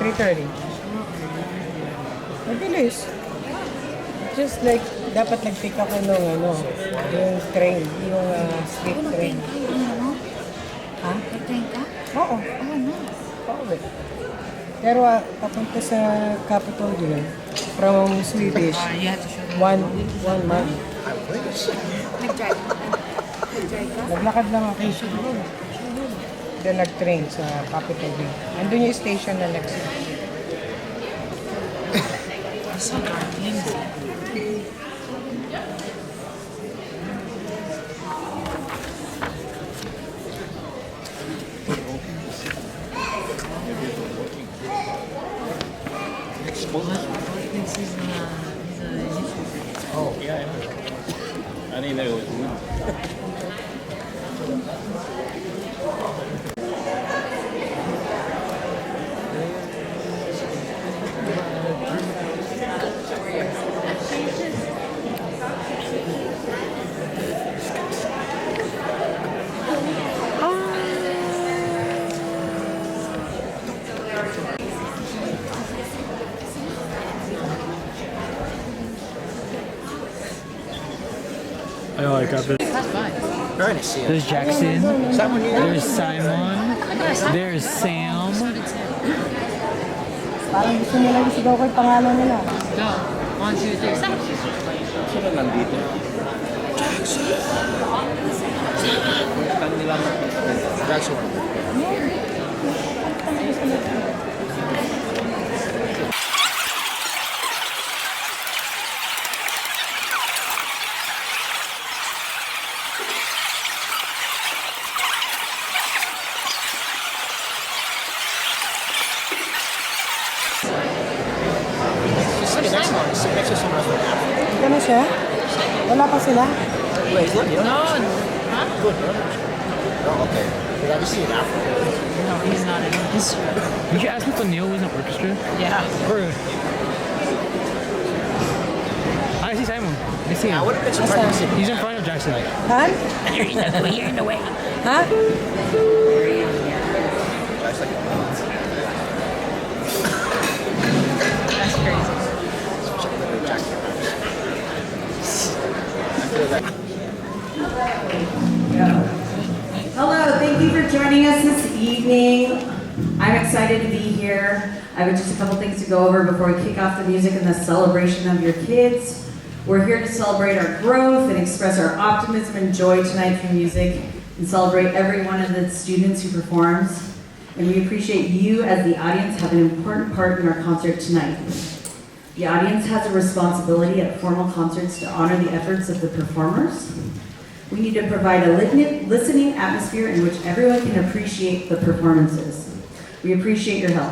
3:30. Mabilis. Just like, dapat nag-pick ako nung yung train, yung street train. Ha? Nag-train ka? Oo. Oh, nice. Oo. Pero papunta sa capital yun, from Swedish, You have to show them. one month. Nag-drive ka? Nag-drive ka? Naglakad lang ako. Then nag-train sa capital yun. Andun yung station na next. So dark. Oh, yeah, I know. I didn't know it was me. I like that. Trying to see it. There's Jackson. Someone here. There's Simon. There's Sam. Parang gusto nila isigaw ko yung pangalan nila. Go. 1, 2, 3, stop. Sino nandito? Jackson. Ito na siya? Wala pa sila? Wait, is it? You No. know? Huh? Good, no? Oh, okay. Did I just see it after? No, he's not in this. You should ask if Neil was in the orchestra. Yeah. I see Simon. I see I him. would have been surprised to see He's in front of Jackson. Han? You're in the way. Ha? That's crazy. Hello, thank you for joining us this evening. I'm excited to be here. I have just a couple things to go over before we kick off the music and the celebration of your kids. We're here to celebrate our growth and express our optimism and joy tonight through music and celebrate every one of the students who performs. And we appreciate you as the audience have an important part in our concert tonight. The audience has a responsibility at formal concerts to honor the efforts of the performers. We need to provide a listening atmosphere in which everyone can appreciate the performances. We appreciate your help.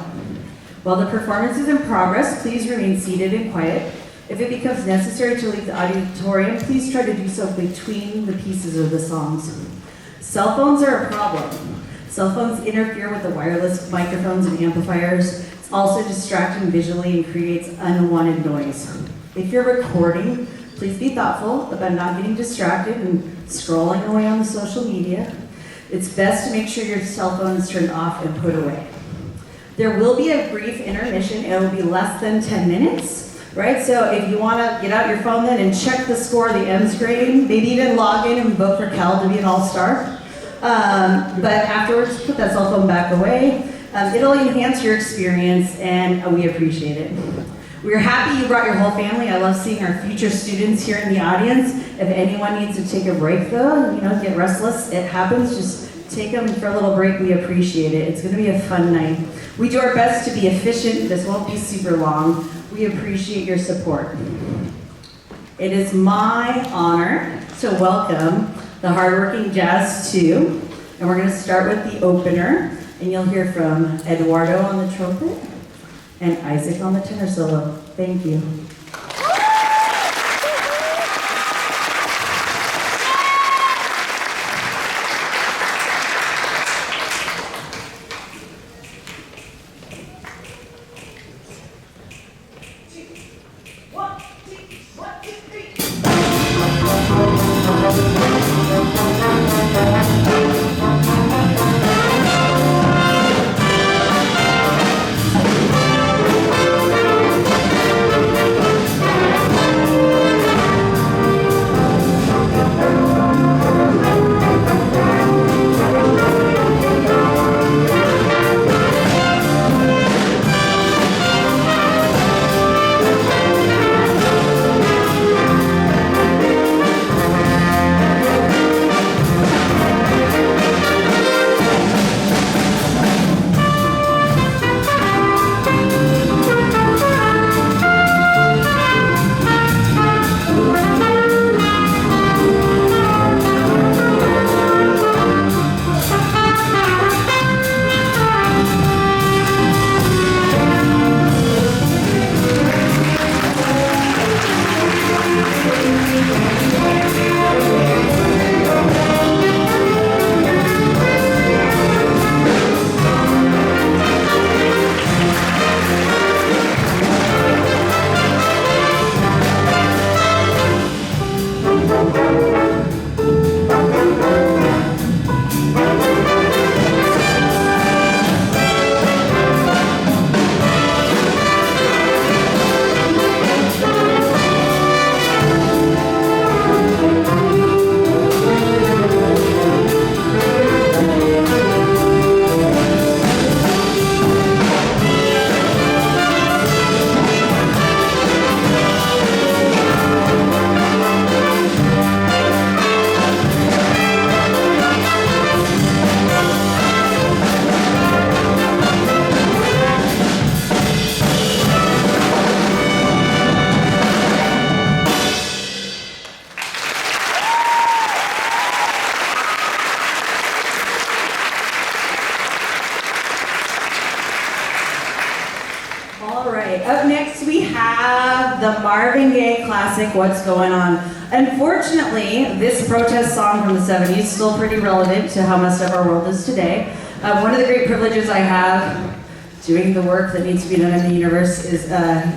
While the performance is in progress, please remain seated and quiet. If it becomes necessary to leave the auditorium, please try to do so between the pieces of the songs. Cell phones are a problem. Cell phones interfere with the wireless microphones and amplifiers. It's also distracting visually and creates unwanted noise. If you're recording, please be thoughtful about not getting distracted and scrolling away on the social media. It's best to make sure your cell phone is turned off and put away. There will be a brief intermission. It will be less than 10 minutes, right? So if you want to get out your phone then and check the score, the M's grading, maybe even log in and vote for Cal to be an all-star. But afterwards, put that cell phone back away. It'll enhance your experience, and we appreciate it. We're happy you brought your whole family. I love seeing our future students here in the audience. If anyone needs to take a break though, get restless, it happens, just take them for a little break. We appreciate it. It's gonna be a fun night. We do our best to be efficient. This won't be super long. We appreciate your support. It is my honor to welcome the Hardworking Jazz 2. And we're gonna start with the opener. And you'll hear from Eduardo on the trumpet and Isaac on the tenor solo. Thank you. Marvin Gaye classic, What's Going On. Unfortunately, this protest song from the 70s is still pretty relevant to how messed up our world is today. One of the great privileges I have doing the work that needs to be done in the universe is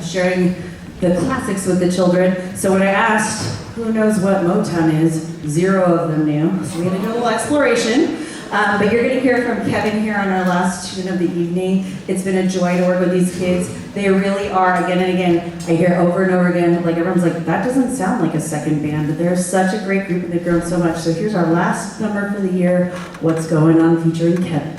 sharing the classics with the children. So when I asked who knows what Motown is, 0 of them knew. So we had to do a little exploration. But you're going to hear from Kevin here on our last tune of the evening. It's been a joy to work with these kids. They really are, again and again, I hear over and over again, like everyone's like, that doesn't sound like a second band, but they're such a great group and they've grown so much. So here's our last number for the year, What's Going On, featuring Kevin.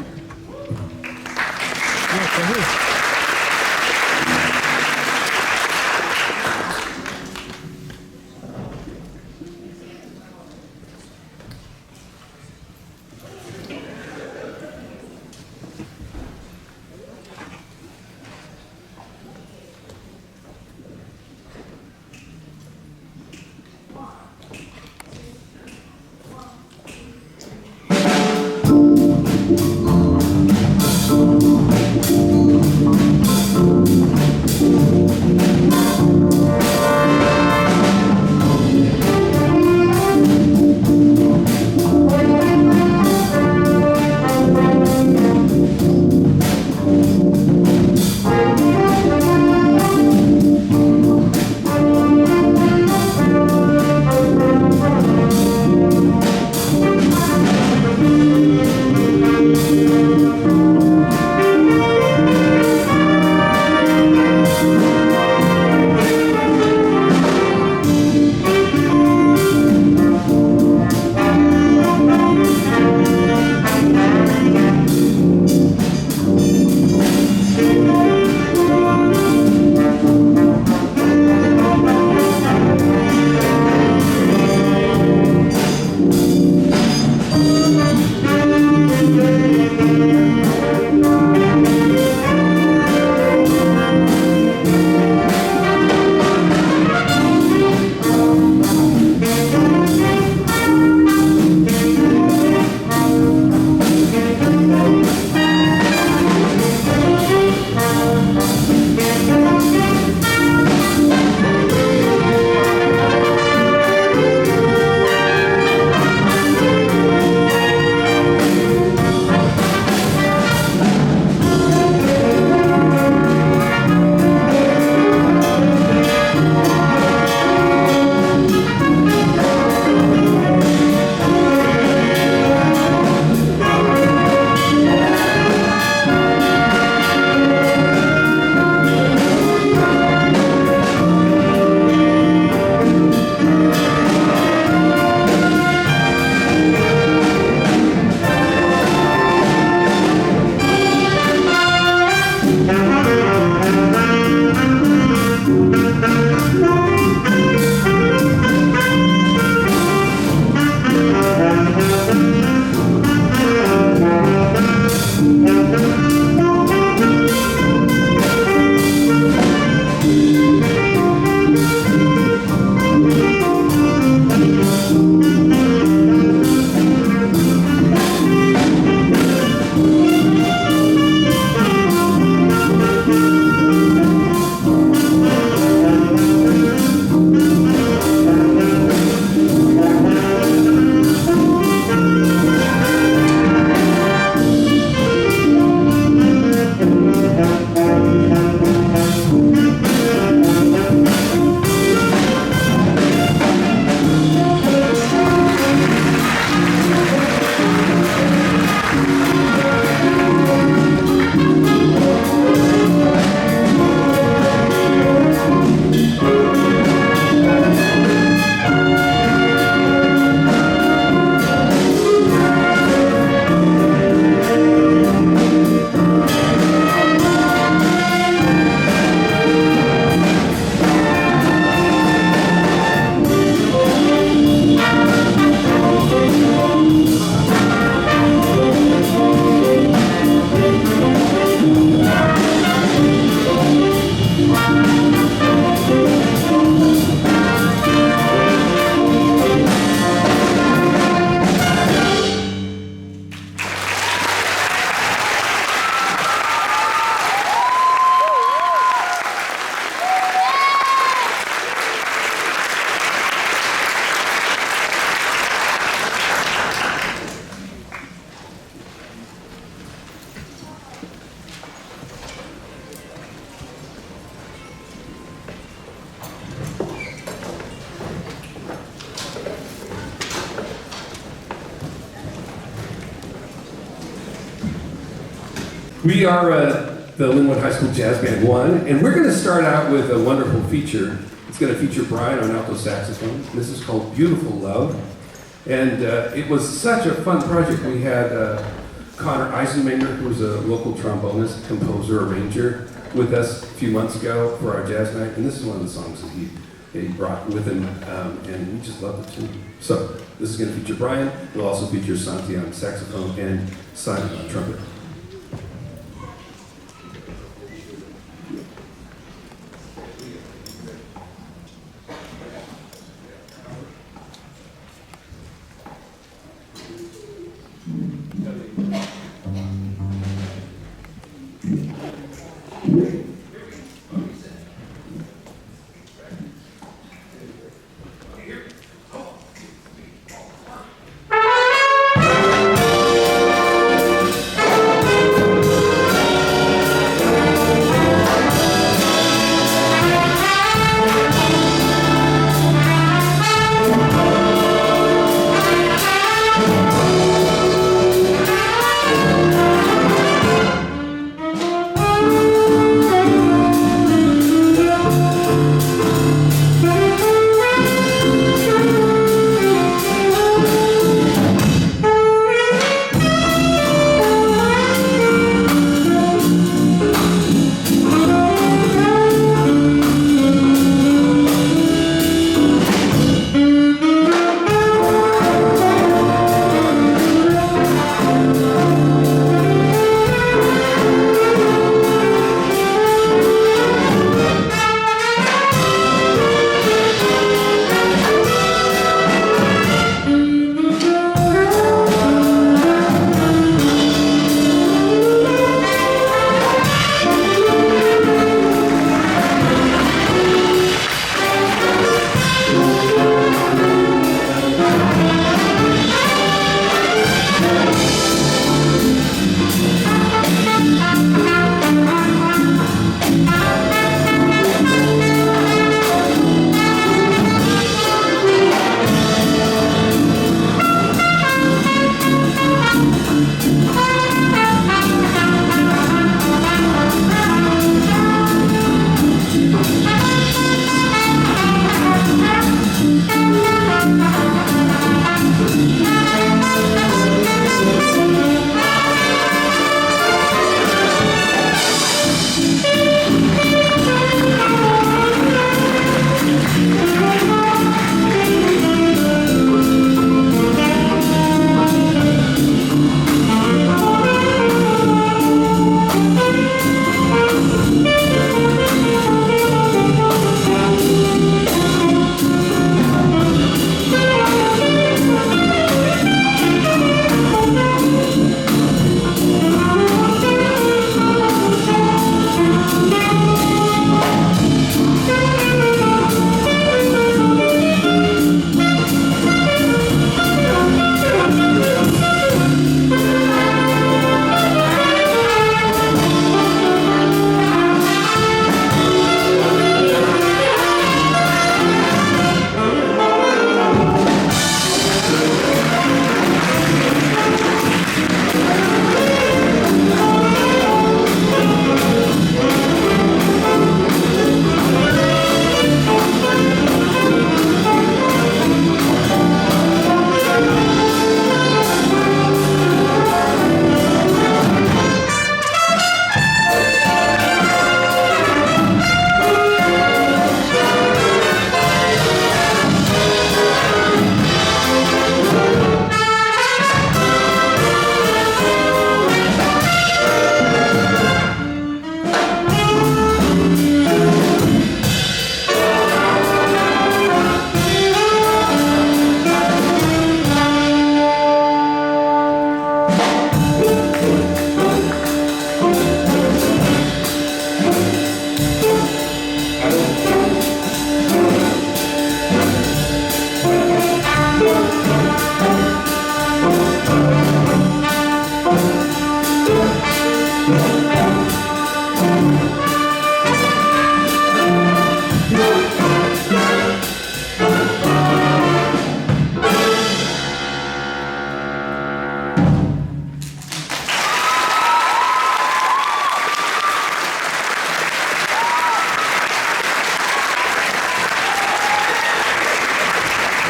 We are the Lynnwood High School Jazz Band 1, and we're going to start out with a wonderful feature. It's going to feature Brian on alto saxophone. This is called Beautiful Love. And it was such a fun project. We had Connor Eisenmanger, who was a local trombonist, composer, arranger, with us a few months ago for our jazz night. And this is one of the songs that he brought with him, and we just love the tune. So this is going to feature Brian. It'll also feature Santi on saxophone and Simon on trumpet.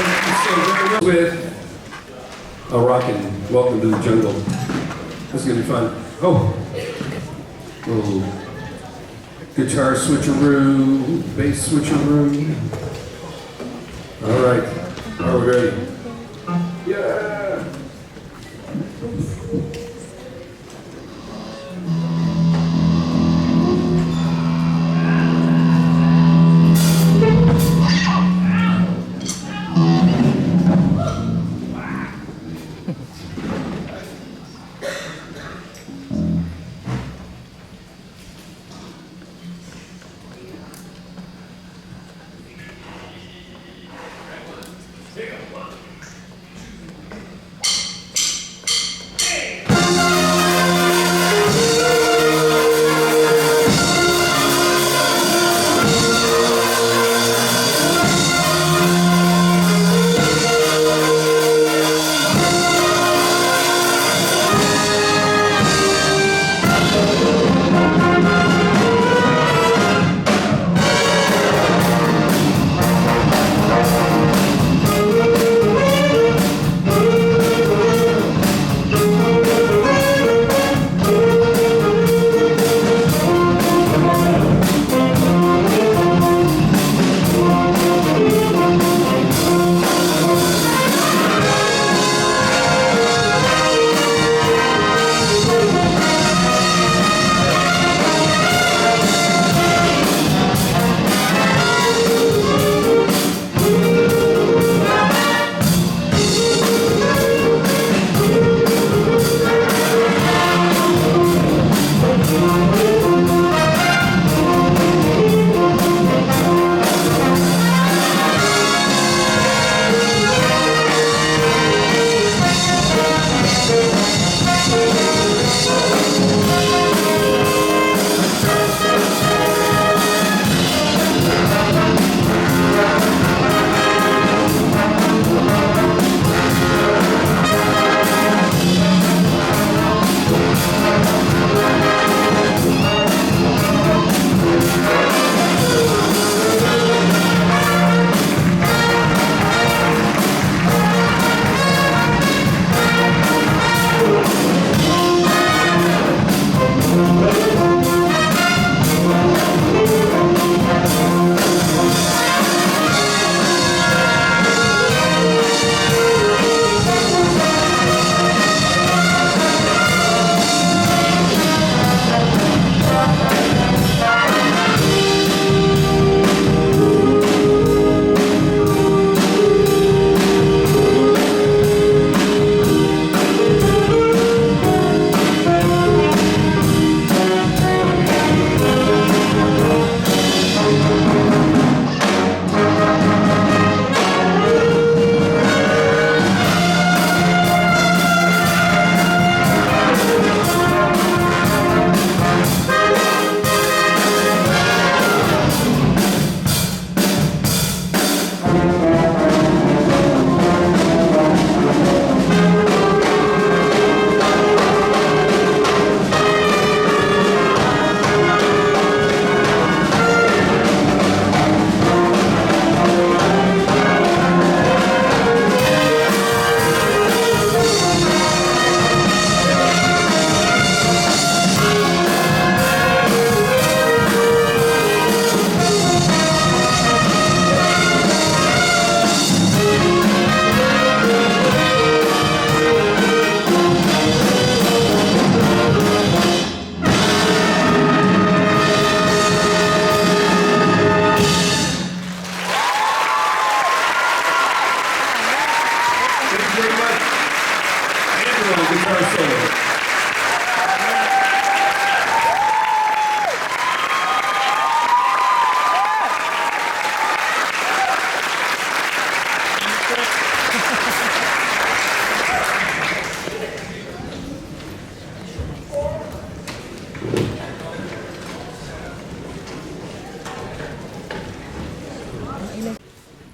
Thank you so very much. With a rockin' Welcome to the Jungle. This is gonna be fun. Oh, little guitar switcheroo, bass switcheroo. All right, are we ready? Yeah.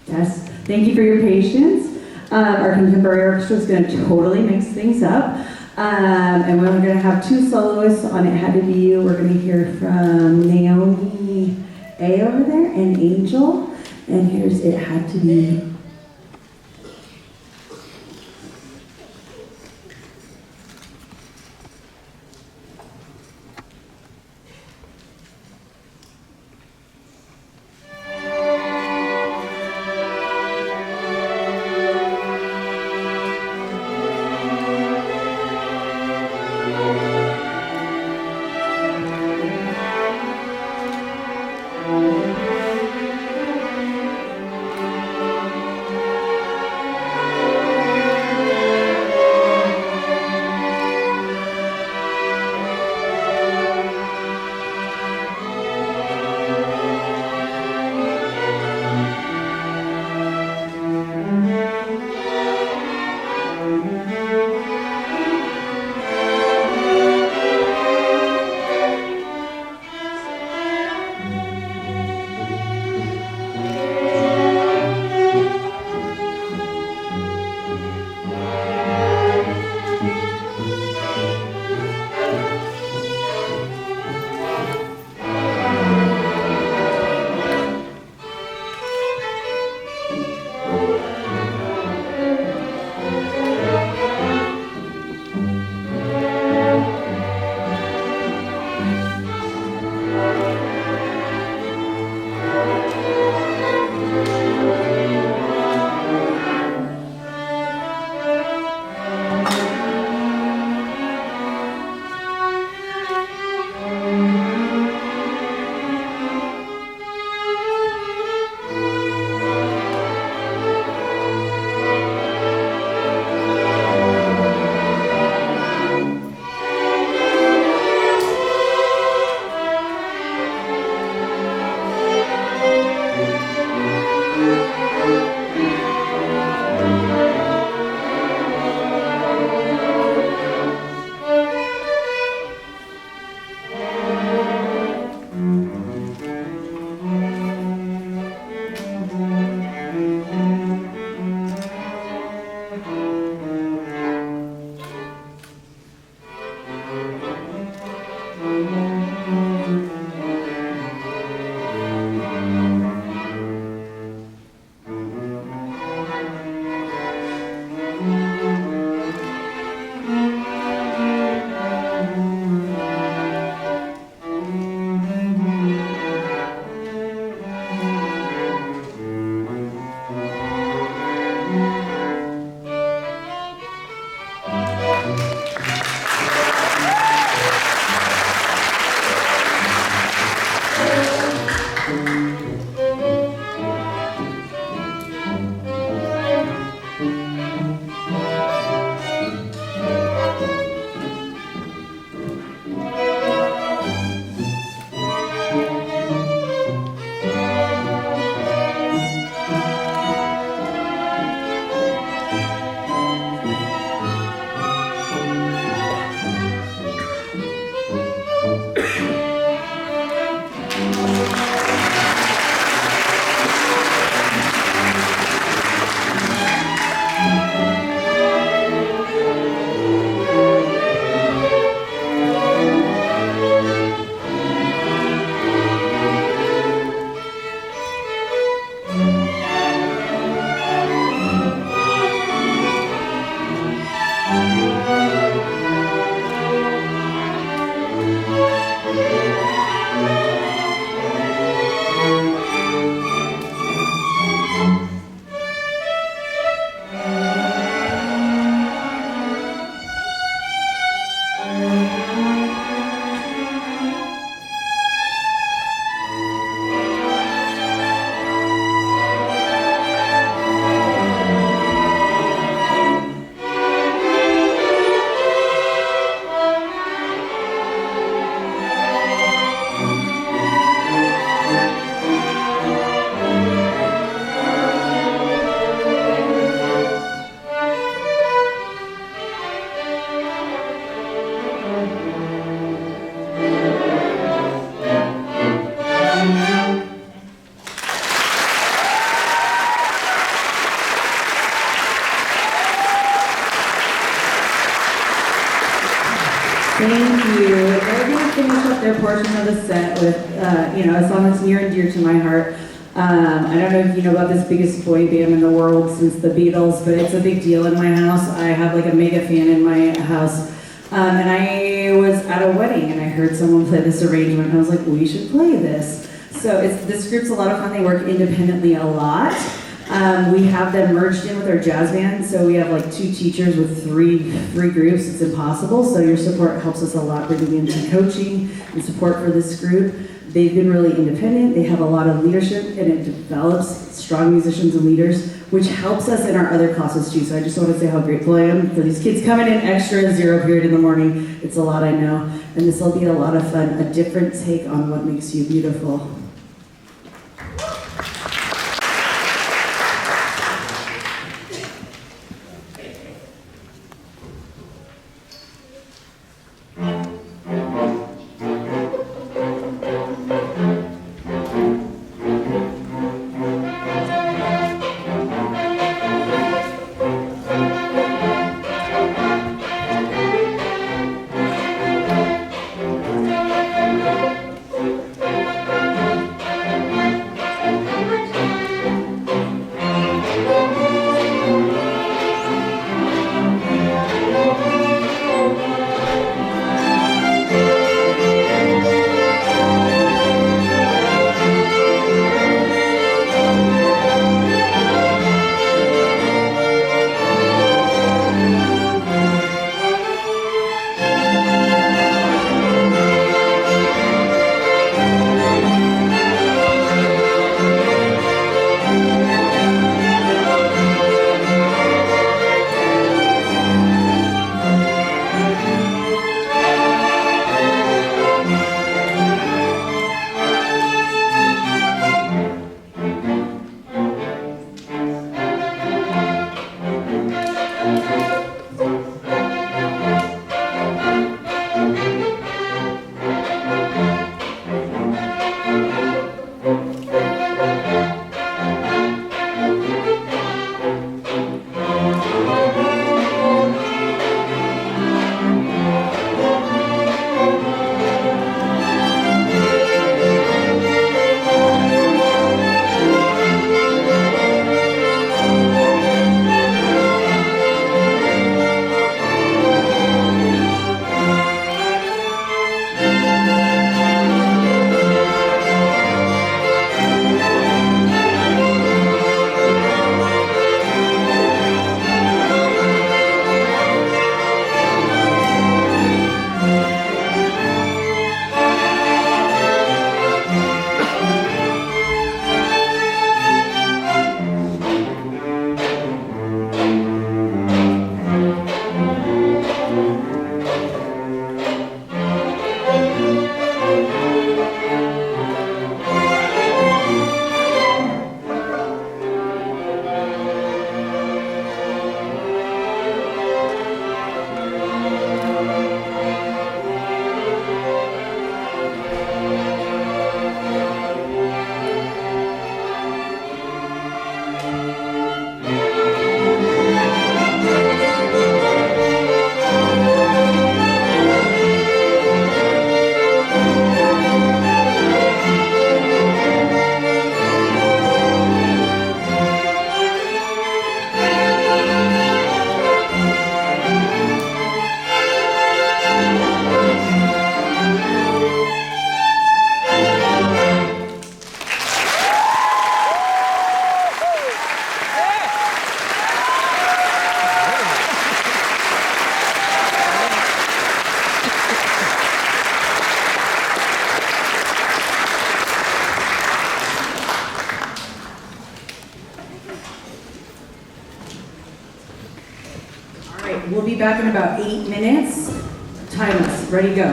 Yes, thank you for your patience. Our contemporary orchestra is going to totally mix things up. And we're going to have two soloists on It Had to Be You. We're going to hear from Naomi A over there and Angel. And here's It Had to Be You. Thank you. They're going to finish up their portion of the set with, a song that's near and dear to my heart. I don't know if you know about this biggest boy band in the world since the Beatles, but it's a big deal in my house. I have like a mega fan in my house. And I was at a wedding and I heard someone play this arrangement and I was like, we should play this. So this group's a lot of fun. They work independently a lot. We have them merged in with our jazz band, so we have like 2 teachers with three groups. It's impossible, so your support helps us a lot bringing in some coaching and support for this group. They've been really independent. They have a lot of leadership, and it develops strong musicians and leaders, which helps us in our other classes too. So I just want to say how grateful I am for these kids coming in extra 0 period in the morning. It's a lot, I know, and this will be a lot of fun, a different take on what makes you beautiful. We'll be back in about 8 minutes. Time us. Ready, go.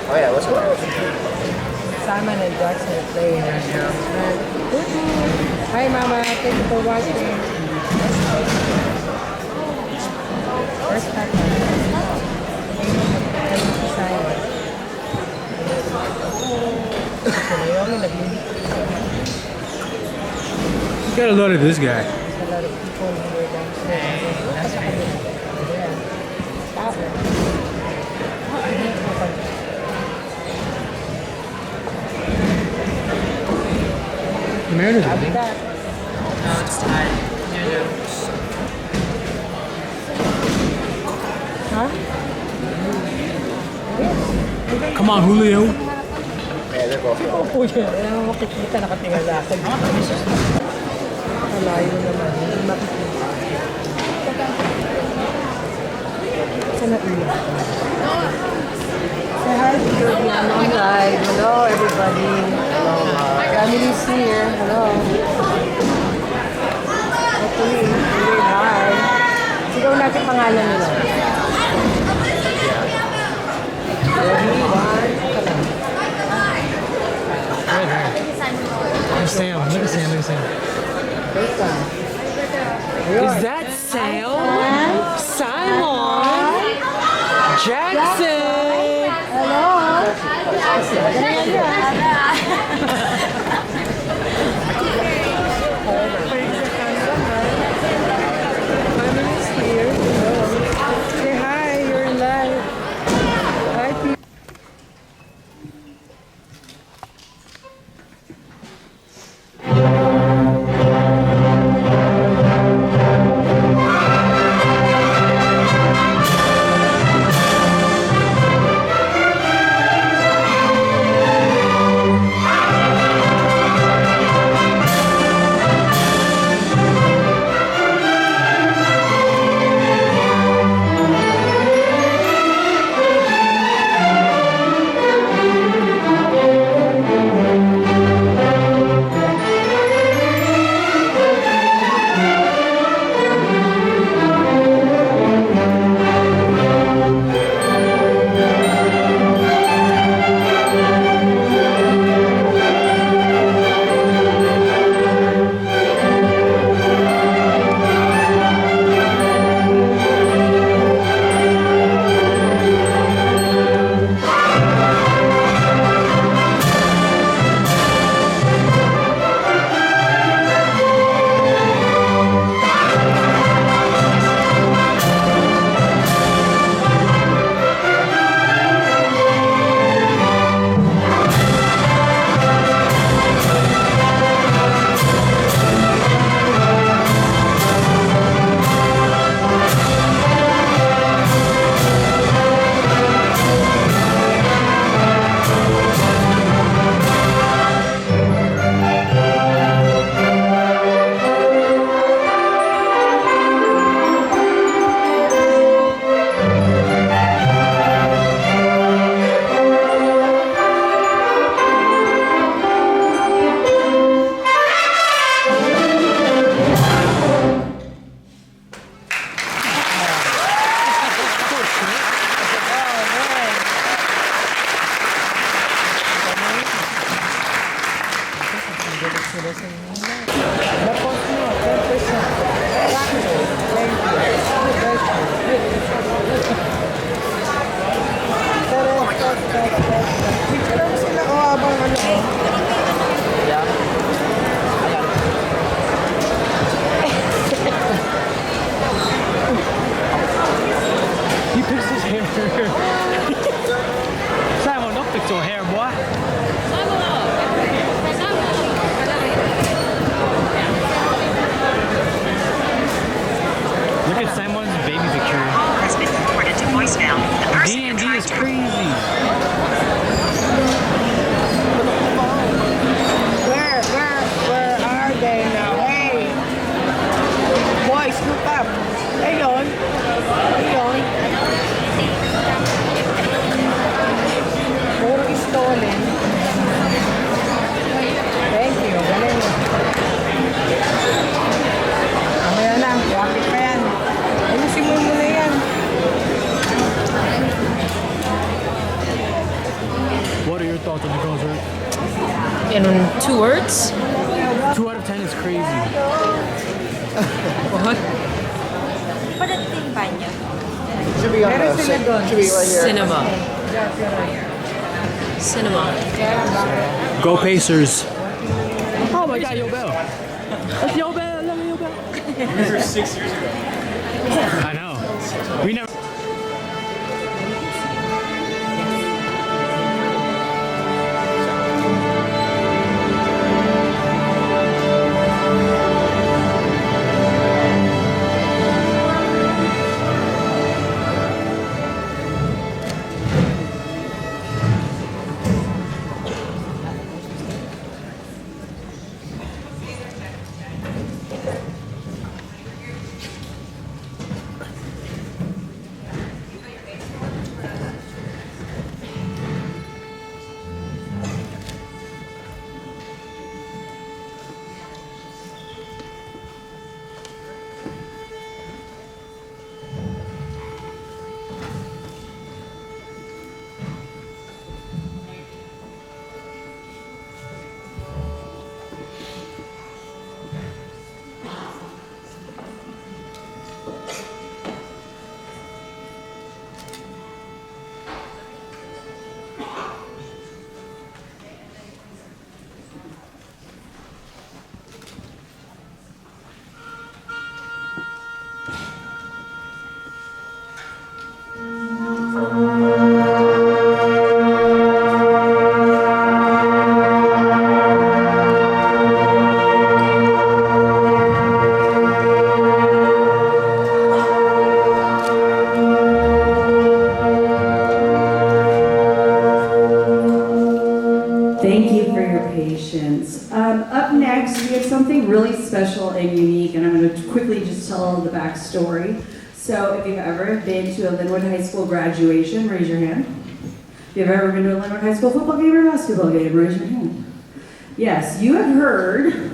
Oh yeah, what's going on? Simon and Jackson are playing right now. Hi, Mama. Thank you for watching. First time. Simon. Got a load of this guy. There's a lot of people here downstairs. That's right. Yeah. Stop it. The Mariners I'll are be big. back. No, it's tied. No. Huh? Come on, Julio. Yeah, they're both. Oo yun. Kailangan mo makikita nakatingala sa malayo naman. Hindi makikita. Saan na ilan? Say hi to your on live. Hello everybody. Hello. Family's here. Hello. Hopefully, really hi. Sigaw natin pangalan nila. Ready? One. There's Sam. Look at Sam. Look at Sam. Wait lang. Is that Sam? Simon? Jackson? Hello. Family's here. Hello. Say hi. You're in live. Hi, people. He picks his hair. Simon, don't fix your hair, boy. Look at Simon's baby picture. Has been forwarded to voicemail. The person you're D&D trying is to crazy. Where are they now? Hey! Boys, look up. Ayun. Ayun. Puro stolen. Thank you. Galing. Mamaya na. Wakit pa yan. Ayusin mo muna yan. What are your thoughts on the concert? In 2 words? 2 out of 10 is crazy. What? Should be on Meron the sila doon. should be right here. Cinema. Cinema. Go Pacers. Oh my god, Yo Bell. Let's yell back, let me yell back. These were 6 years ago. I know. We never. Thank you for your patience. Up next, we have something really special and unique, and I'm going to quickly just tell the backstory. So if you've ever been to a Lynnwood High School graduation, raise your hand. If you've ever been to a Lynnwood High School football game or basketball game, raise your hand. Yes, you have heard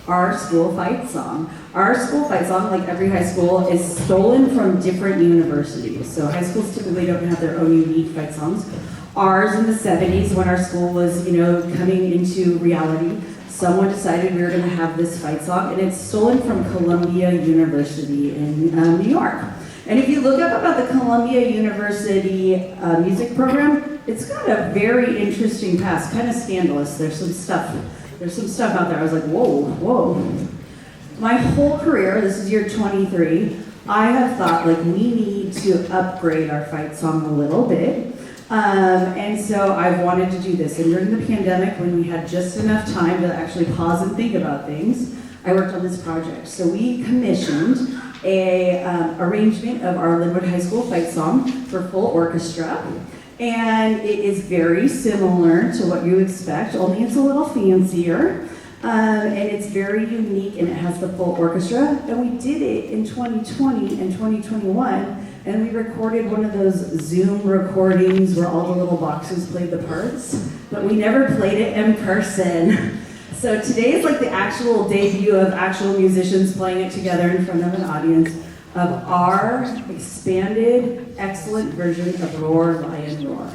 our school fight song. Our school fight song, like every high school, is stolen from different universities. So high schools typically don't have their own unique fight songs. Ours in the 70s, when our school was, coming into reality, someone decided we were going to have this fight song, and it's stolen from Columbia University in New York. And if you look up about the Columbia University music program, it's got a very interesting past, kind of scandalous. There's some stuff out there. I was like, whoa. My whole career, this is year 23, I have thought like we need to upgrade our fight song a little bit. And so I've wanted to do this. And during the pandemic, when we had just enough time to actually pause and think about things, I worked on this project. So we commissioned a arrangement of our Lynnwood High School fight song for full orchestra. And it is very similar to what you expect, only it's a little fancier. And it's very unique, and it has the full orchestra. And we did it in 2020 and 2021. And we recorded one of those Zoom recordings where all the little boxes played the parts, but we never played it in person. So today is like the actual debut of actual musicians playing it together in front of an audience of our expanded, excellent version of Roar, Lion, Roar.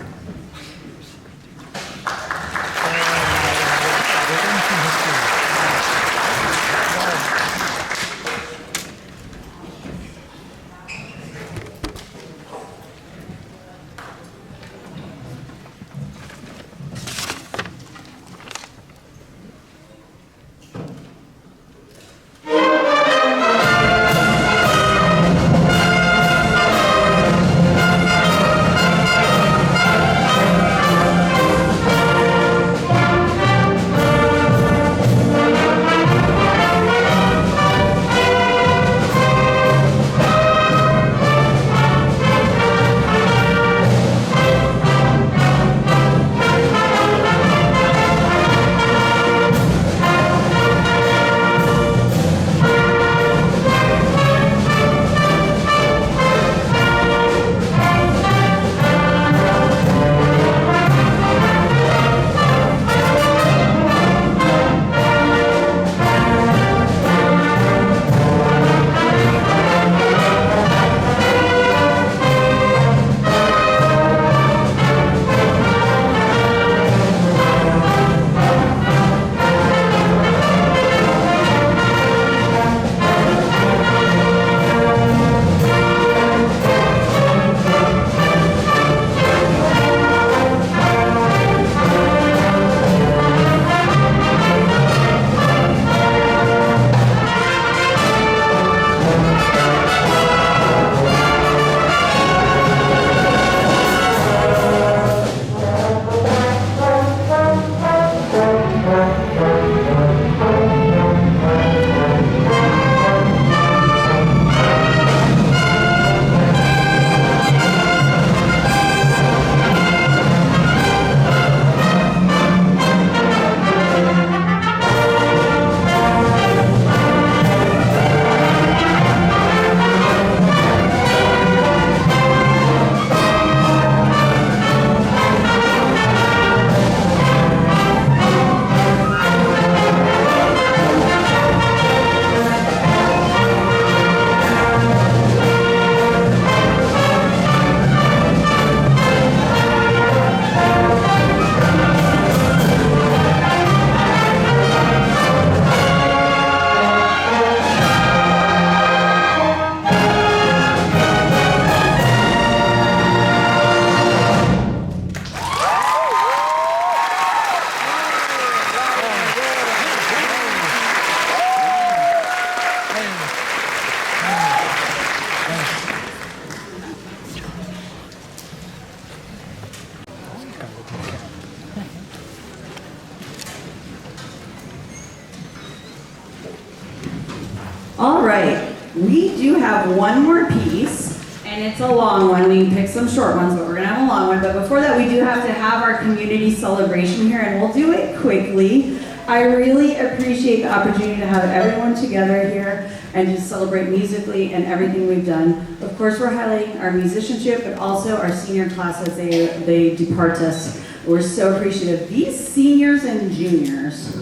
All right, we do have one more piece, and it's a long one. We can pick some short ones, but we're gonna have a long one. But before that, we do have to have our community celebration here, and we'll do it quickly. I really appreciate the opportunity to have everyone together here and just celebrate musically and everything we've done. Of course, we're highlighting our musicianship, but also our senior class as they depart us. We're so appreciative. These seniors and juniors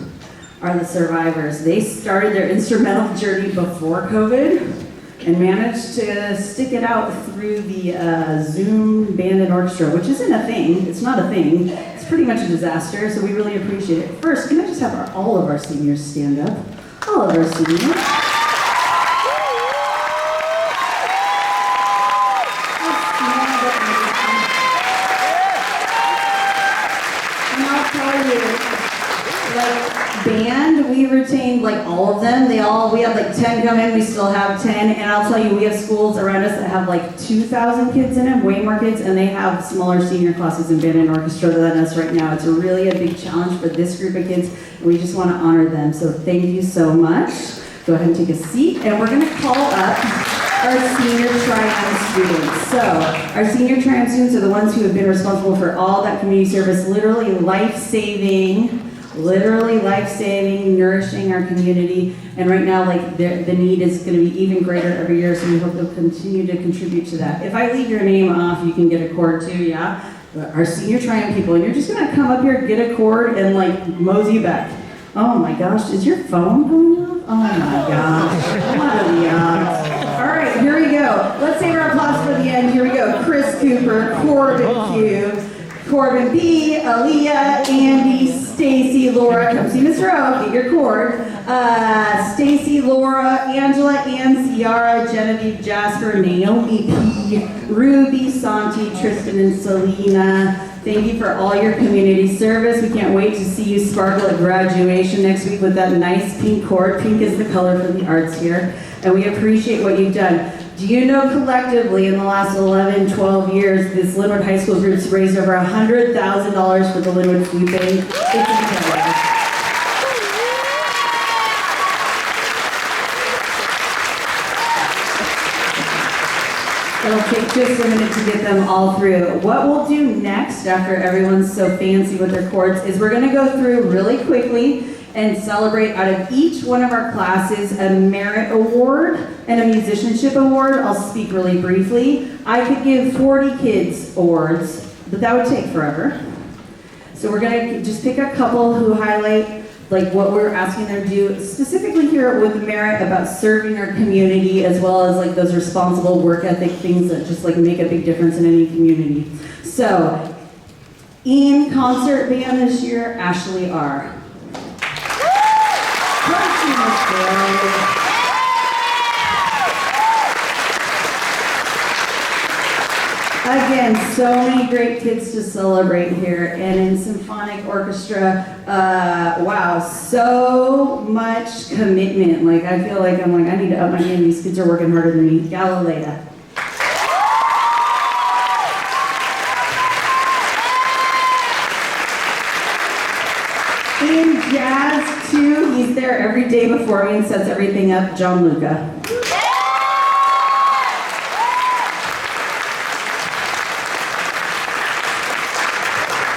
are the survivors. They started their instrumental journey before COVID and managed to stick it out through the Zoom band and orchestra, which isn't a thing. It's not a thing. It's pretty much a disaster, so we really appreciate it. First, can I just have all of our seniors stand up? All of our seniors. And I'll tell you, like band, we retained like all of them. We have like 10 come in, we still have 10. And I'll tell you, we have schools around us that have like 2,000 kids in them, way more kids, and they have smaller senior classes in band and orchestra than us right now. It's really a big challenge for this group of kids, and we just want to honor them. So thank you so much. Go ahead and take a seat, and we're gonna call up our senior triumph students. So our senior triumph students are the ones who have been responsible for all that community service, literally life-saving, nourishing our community. And right now, like the need is going to be even greater every year, so we hope they'll continue to contribute to that. If I leave your name off, you can get a cord too, yeah? But our senior triumph people, and you're just going to come up here, get a cord, and like mosey back. Oh my gosh, is your phone going off? Oh my gosh. What are the odds? All right, here we go. Let's save our applause for the end. Here we go. Chris Cooper, Corbin Q, Corbin B, Aaliyah, Andy, Stacy, Laura. Come see Miss Rowe. Get your cord. Stacy, Laura, Angela, Ann, Ciara, Genevieve, Jasper, Naomi P, Ruby, Santi, Tristan, and Selena. Thank you for all your community service. We can't wait to see you sparkle at graduation next week with that nice pink cord. Pink is the color for the arts here. And we appreciate what you've done. Do you know collectively in the last 11, 12 years, this Lynnwood High School group's raised over $100,000 for the Lynnwood Food Bank? It's incredible. It'll take just a minute to get them all through. What we'll do next, after everyone's so fancy with their cords, is we're gonna go through really quickly and celebrate out of each one of our classes a merit award and a musicianship award. I'll speak really briefly. I could give 40 kids awards, but that would take forever. So we're gonna just pick a couple who highlight like what we're asking them to do, specifically here with merit about serving our community, as well as like those responsible work ethic things that just like make a big difference in any community. So, in concert band this year, Ashley R. Again, so many great kids to celebrate here, and in symphonic orchestra, wow, so much commitment. Like I feel like I need to up my game. These kids are working harder than me. Galilea. In jazz too, he's there every day before me and sets everything up. John Luca.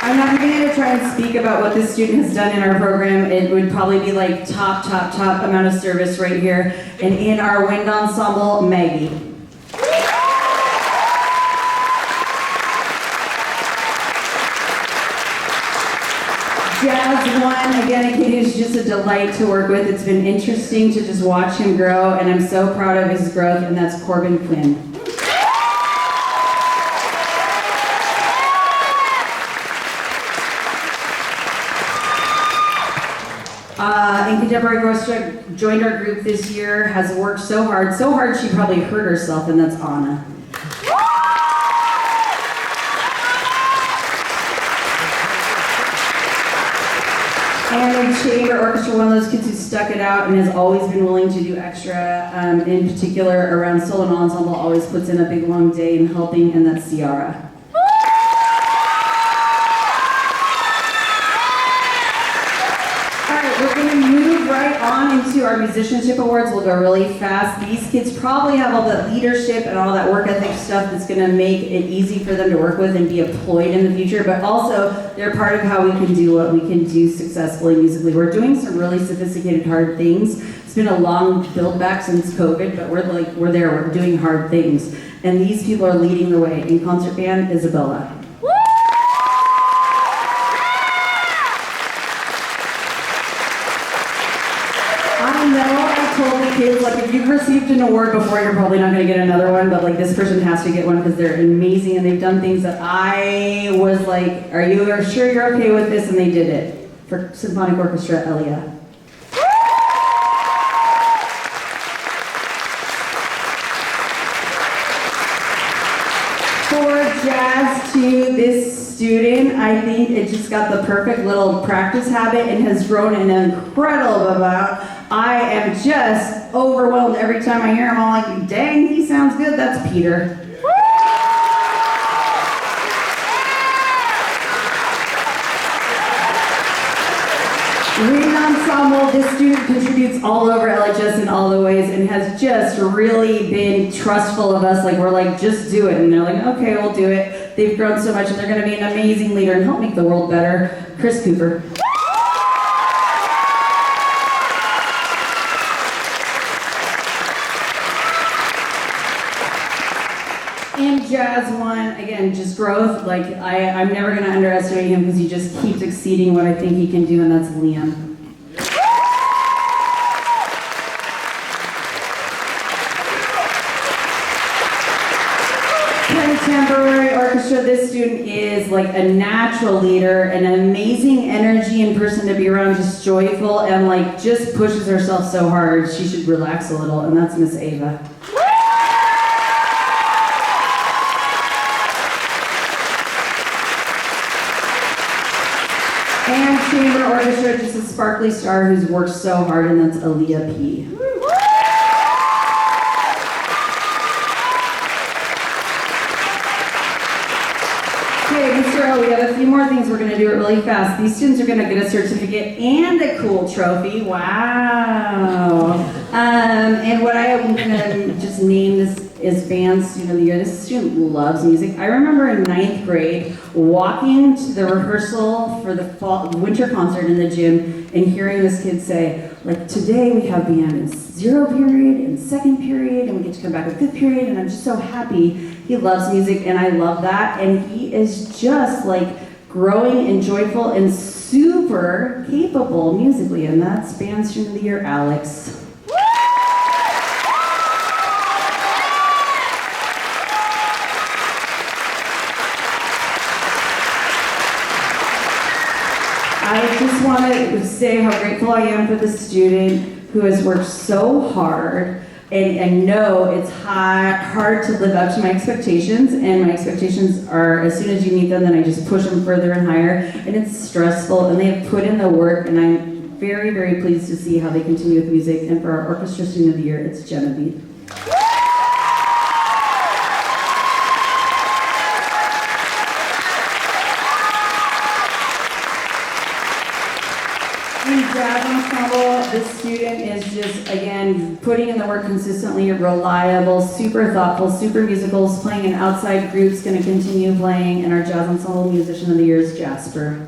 I'm not even going to try and speak about what this student has done in our program. It would probably be like top amount of service right here. And in our wind ensemble, Maggie. Jazz one, again, a kid who's just a delight to work with. It's been interesting to just watch him grow, and I'm so proud of his growth, and that's Corbin Quinn. In contemporary orchestra, joined our group this year, has worked so hard she probably hurt herself, and that's Anna. And in chamber orchestra, one of those kids who stuck it out and has always been willing to do extra, in particular around solo and ensemble, always puts in a big long day in helping, and that's Ciara. We're going to move right on on to our musicianship awards. We'll go really fast. These kids probably have all the leadership and all that work ethic stuff that's going to make it easy for them to work with and be employed in the future, but also they're part of how we can do what we can do successfully musically. We're doing some really sophisticated, hard things. It's been a long build back since COVID, but we're there, we're doing hard things. And these people are leading the way. In concert band, Isabella. I know I told the kids, like, if you've received an award before, you're probably not going to get another one, but like this person has to get one because they're amazing and they've done things that I was like, are you sure you're okay with this? And they did it for Symphonic Orchestra Elia. For Jazz 2, this student, I think it just got the perfect little practice habit and has grown an incredible amount. I am just overwhelmed every time I hear him. I'm like, dang, he sounds good. That's Peter. Wind ensemble, this student contributes all over LHS in all the ways and has just really been trustful of us. Like, we're like, just do it. And they're like, okay, we'll do it. They've grown so much and they're going to be an amazing leader and help make the world better. Chris Cooper. And Jazz 1, again, just growth. Like, I'm never going to underestimate him because he just keeps exceeding what I think he can do, and that's Liam. Contemporary orchestra, this student is like a natural leader, an amazing energy and person to be around, just joyful and like just pushes herself so hard. She should relax a little, and that's Miss Ava. And chamber orchestra, just a sparkly star who's worked so hard, and that's Aaliyah P. Okay, Mr. O, we have a few more things. We're going to do it really fast. These students are going to get a certificate and a cool trophy. Wow. And what I'm going to just name this is Band Student of the Year. This student loves music. I remember in 9th grade walking to the rehearsal for the winter concert in the gym and hearing this kid say, like, today we have band in 0 period and 2nd period and we get to come back in 5th period, and I'm just so happy. He loves music and I love that, and he is just like growing and joyful and super capable musically, and that's Band Student of the Year, Alex. I just want to say how grateful I am for the student who has worked so hard and know it's hard to live up to my expectations, and my expectations are as soon as you meet them, then I just push them further and higher, and it's stressful, and they have put in the work, and I'm very, very pleased to see how they continue with music. And for our Orchestra Student of the Year, it's Genevieve. Jazz ensemble, this student is just, again, putting in the work consistently, reliable, super thoughtful, super musicals, playing in outside groups, going to continue playing, and our Jazz Ensemble Musician of the Year is Jasper.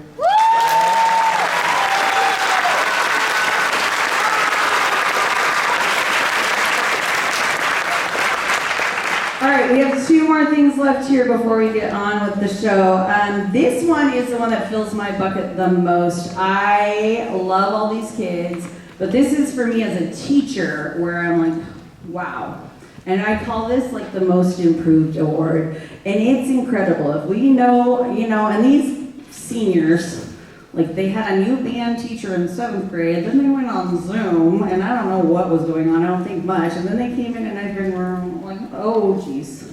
All right, we have 2 more things left here before we get on with the show. This one is the one that fills my bucket the most. I love all these kids, but this is for me as a teacher where I'm like, wow. And I call this like the Most Improved Award. And it's incredible. If we know, and these seniors, like they had a new band teacher in 7th grade, then they went on Zoom, and I don't know what was going on, I don't think much, and then they came in and I've been like, oh geez,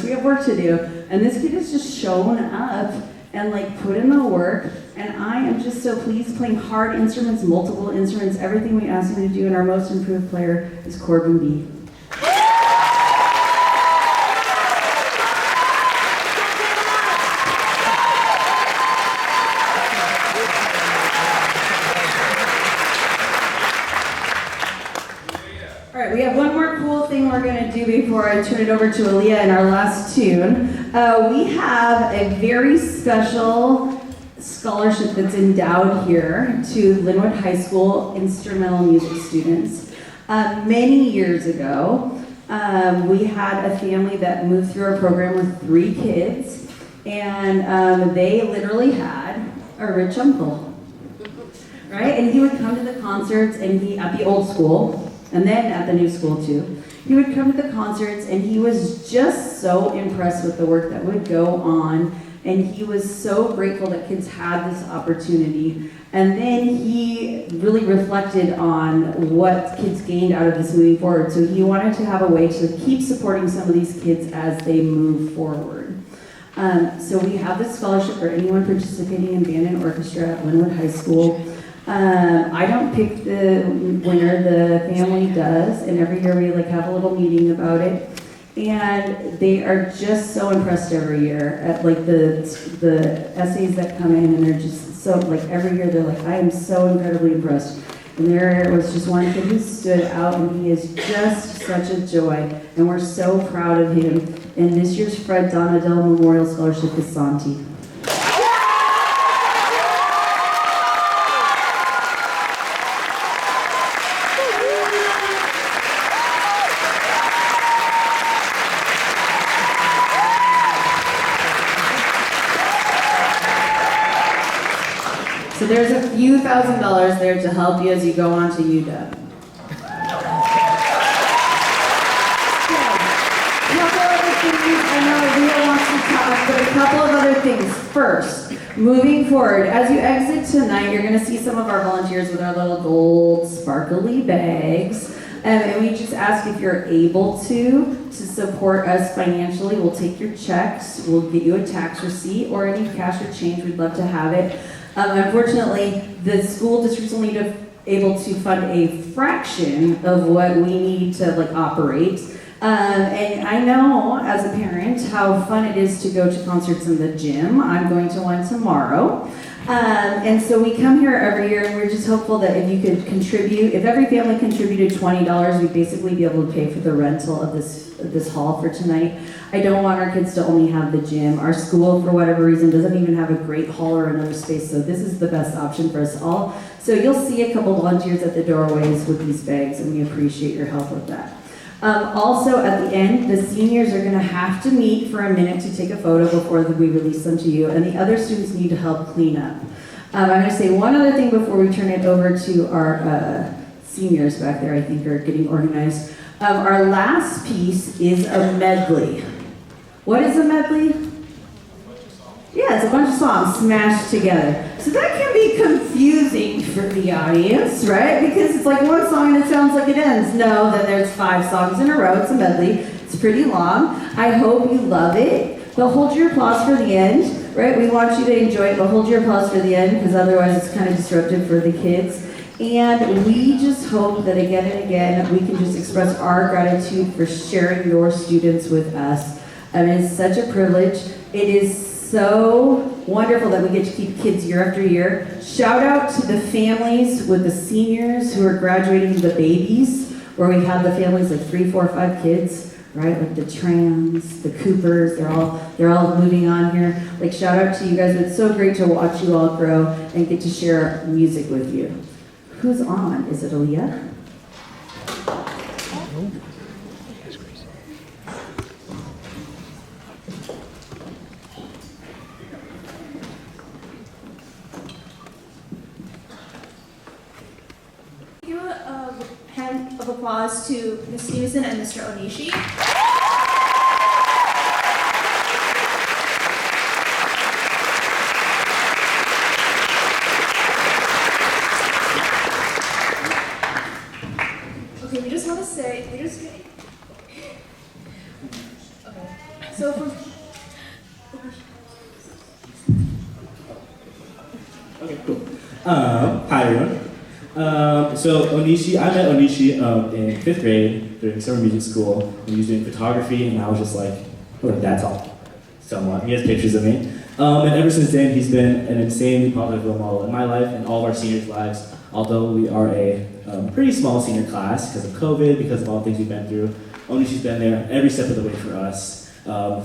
we have work to do. And this kid has just shown up and like put in the work, and I am just so pleased, playing hard instruments, multiple instruments, everything we asked him to do, and our most improved player is Corbin B. before I turn it over to Aaliyah and our last tune, we have a very special scholarship that's endowed here to Lynnwood High School instrumental music students. Many years ago, we had a family that moved through our program with 3 kids, and they literally had a rich uncle, right? And he would come to the concerts, and he, at the old school, and then at the new school too, he would come to the concerts, and he was just so impressed with the work that would go on, and he was so grateful that kids had this opportunity. And then he really reflected on what kids gained out of this moving forward. So he wanted to have a way to keep supporting some of these kids as they move forward. So we have this scholarship for anyone participating in band and orchestra at Lynnwood High School. I don't pick the winner, the family does, and every year we have a little meeting about it. And they are just so impressed every year at the essays that come in, and they're just so every year they're I am so incredibly impressed. And there was just one kid who stood out, and he is just such a joy, and we're so proud of him. And this year's Fred Donadell Memorial Scholarship is Santi. So there's a few $1,000s there to help you as you go on to UW. A couple of other things. First, moving forward, as you exit tonight, you're going to see some of our volunteers with our little gold sparkly bags. And we just ask if you're able to support us financially. We'll take your checks, we'll get you a tax receipt or any cash or change. We'd love to have it. Unfortunately, the school district's only able to fund a fraction of what we need to operate. And I know as a parent how fun it is to go to concerts in the gym. I'm going to one tomorrow. And so we come here every year, and we're just hopeful that if you could contribute, if every family contributed $20, we'd basically be able to pay for the rental of this hall for tonight. I don't want our kids to only have the gym. Our school, for whatever reason, doesn't even have a great hall or another space, so this is the best option for us all. So you'll see a couple volunteers at the doorways with these bags, and we appreciate your help with that. Also, at the end, the seniors are going to have to meet for a minute to take a photo before we release them to you, and the other students need to help clean up. I'm going to say one other thing before we turn it over to our seniors back there, I think, are getting organized. Our last piece is a medley. What is a medley? Yeah, it's a bunch of songs smashed together. So that can be confusing for the audience, right? Because it's one song and it sounds like it ends. No, then there's 5 songs in a row. It's a medley. It's pretty long. I hope you love it. But hold your applause for the end, right? We want you to enjoy it, but hold your applause for the end, because otherwise it's kind of disruptive for the kids. And we just hope that again and again we can just express our gratitude for sharing your students with us. It is such a privilege. It is so wonderful that we get to keep kids year after year. Shout out to the families with the seniors who are graduating, the babies, where we have the families 3, 4, 5 kids, right? The Trans, the Coopers, they're all moving on here. Shout out to you guys. It's so great to watch you all grow and get to share music with you. Who's on? Is it Aaliyah? Hand of applause to Ms. Stevenson and Mr. Onishi. Okay, we just want to say, okay. So for Okay, cool. Hi everyone. So Onishi, I met Onishi in 5th grade during summer music school. He was doing photography, and I was just that's all. Somewhat. He has pictures of me. And ever since then, he's been an insanely positive role model in my life and all of our seniors' lives. Although we are a pretty small senior class because of COVID, because of all the things we've been through, Onishi's been there every step of the way for us.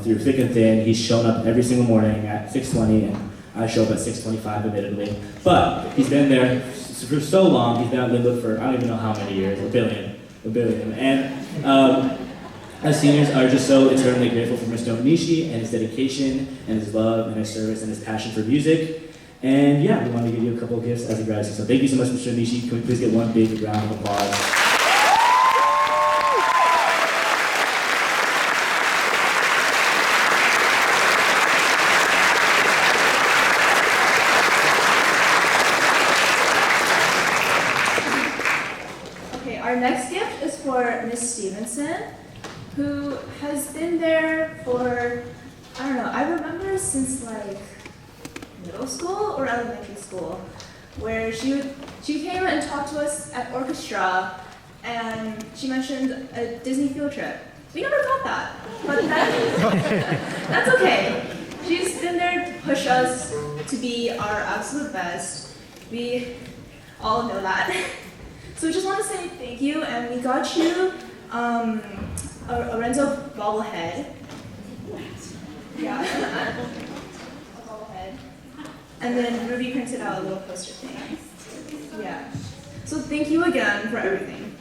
Through thick and thin, he's shown up every single morning at 6:20, and I show up at 6:25 admittedly. But he's been there for so long. He's been at Lynnwood for I don't even know how many years, a billion. And as seniors are just so eternally grateful for Mr. Onishi and his dedication and his love and his service and his passion for music. And yeah, we want to give you a couple of gifts as a gratitude. So thank you so much, Mr. Onishi. Can we please get one big round of applause? Our next gift is for Miss Stevenson, who has been there for, I don't know, I remember since like middle school or elementary school, where she came and talked to us at orchestra, and she mentioned a Disney field trip. We never got that, but that's okay. She's been there to push us to be our absolute best. We all know that. So we just want to say thank you, and we got you a Renzo bobblehead. Yeah, a bobblehead. And then Ruby printed out a little poster thing. Yeah. So thank you again for everything.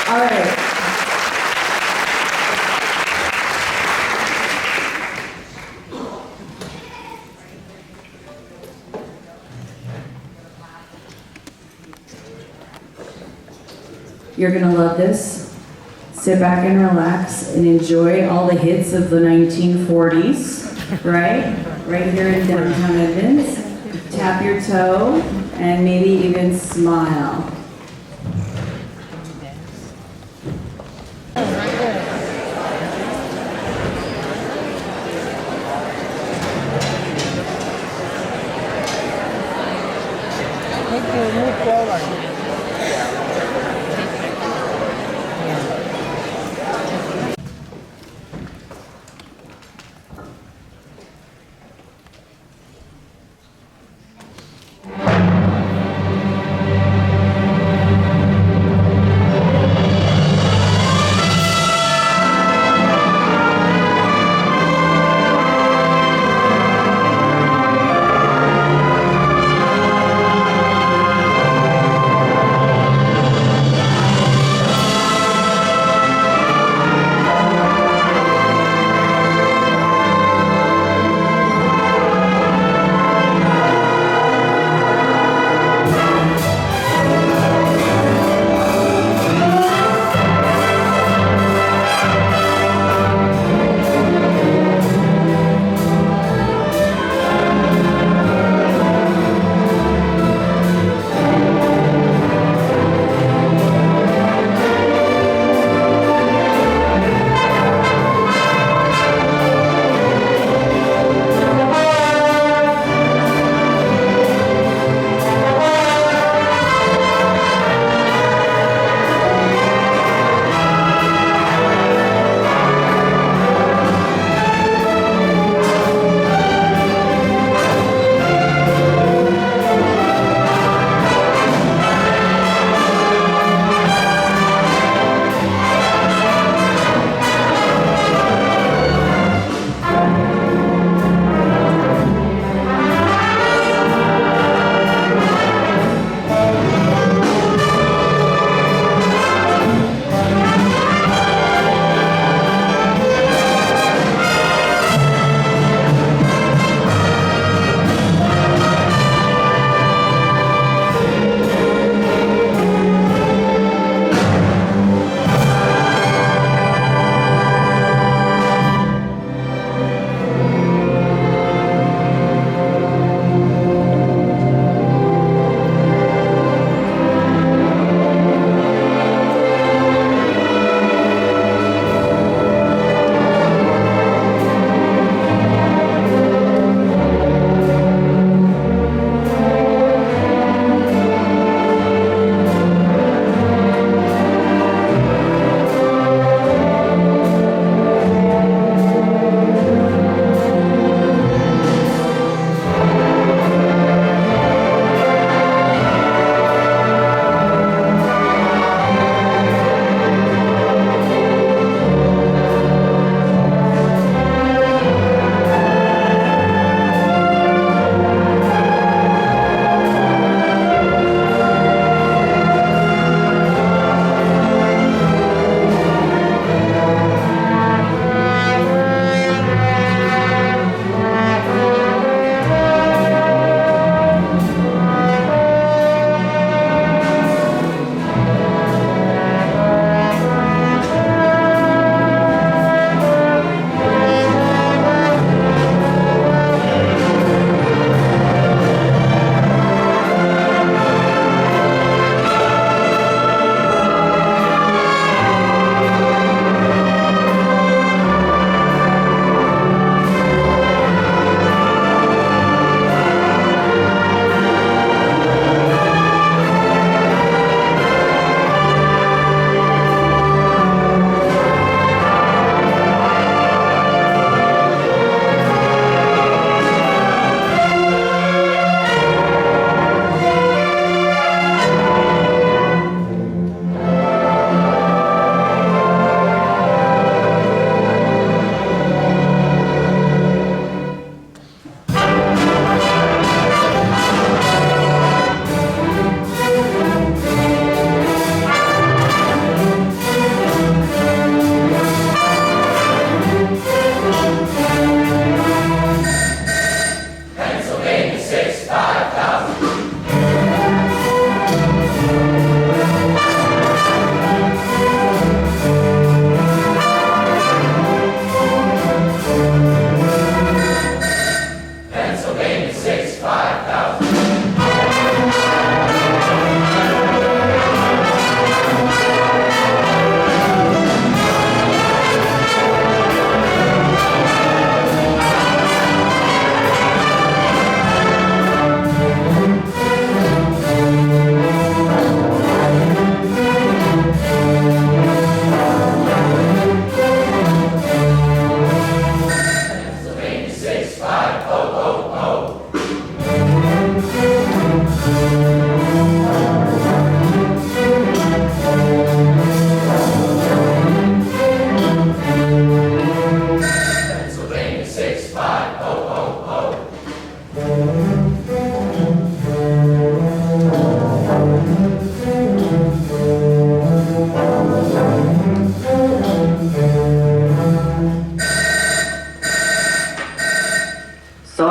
All right. You're gonna love this. Sit back and relax and enjoy all the hits of the 1940s, right? Right here in downtown Edmonds. Tap your toe and maybe even smile. Thank you. Move forward.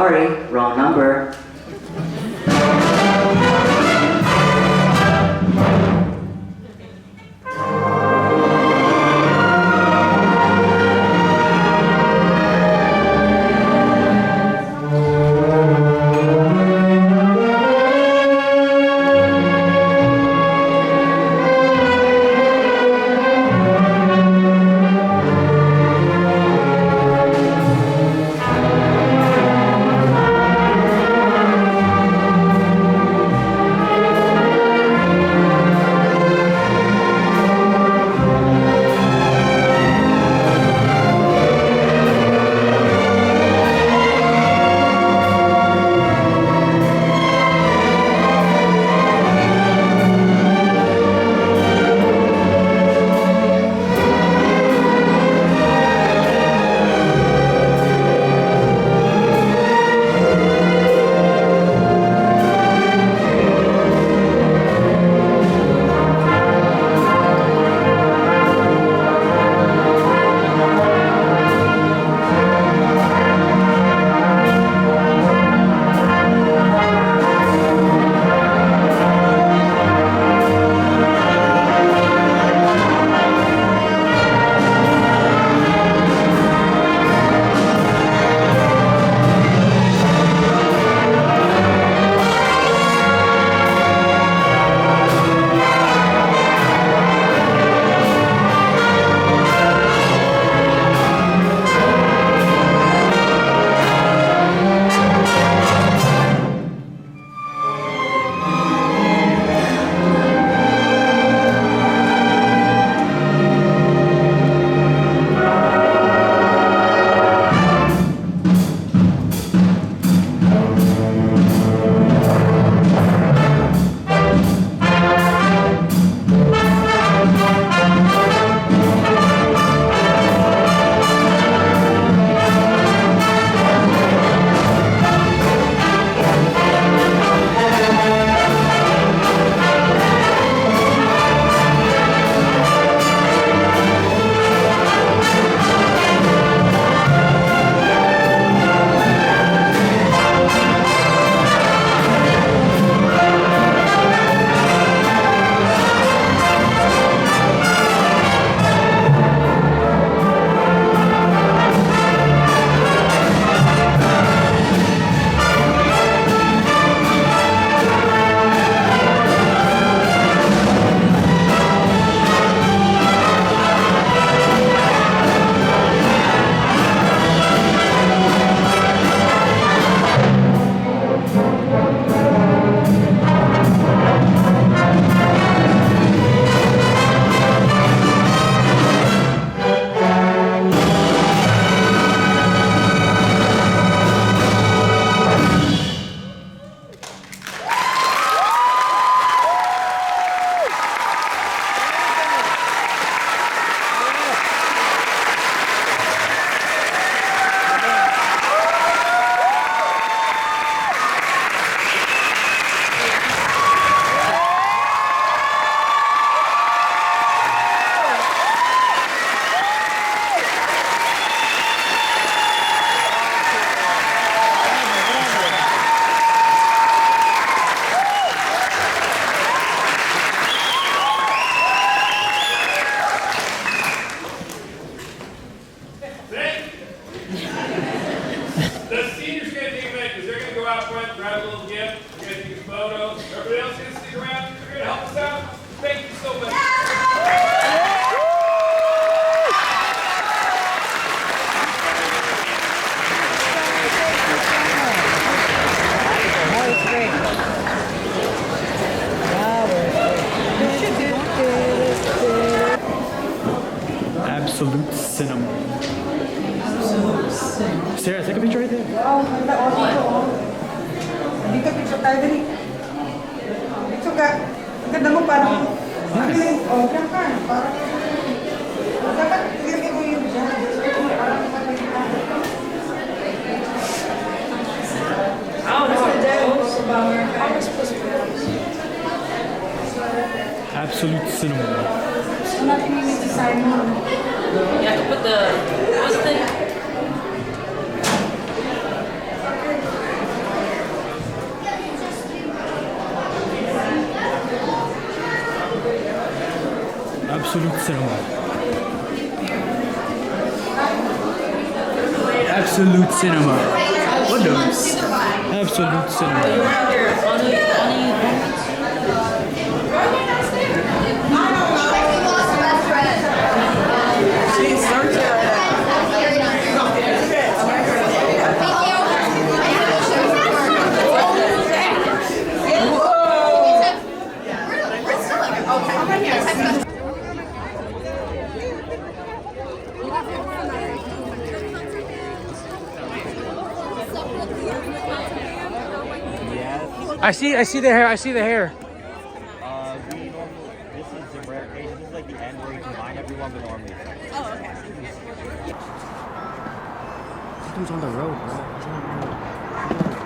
sorry, wrong number. Absolute cinema. Sarah, take a picture right there. Oh, ganda. Oh, dito. Oh. Dito, picture tayo. Dali. Picture ka. Ang ganda mo parang... Nice. Oh, diyan ka. Parang... Dapat ilagay mo yun dyan. Parang kapalitan. Absolute cinema. So natin yung design mo. You have to put the, what's the, cinema. Absolute cinema. What does? Absolute cinema. I see the hair. I see the hair. We normally, this is a rare case. This is like the end where you combine everyone, but normally it's like. Oh, okay. Dude's on the road, bro. He's on the road.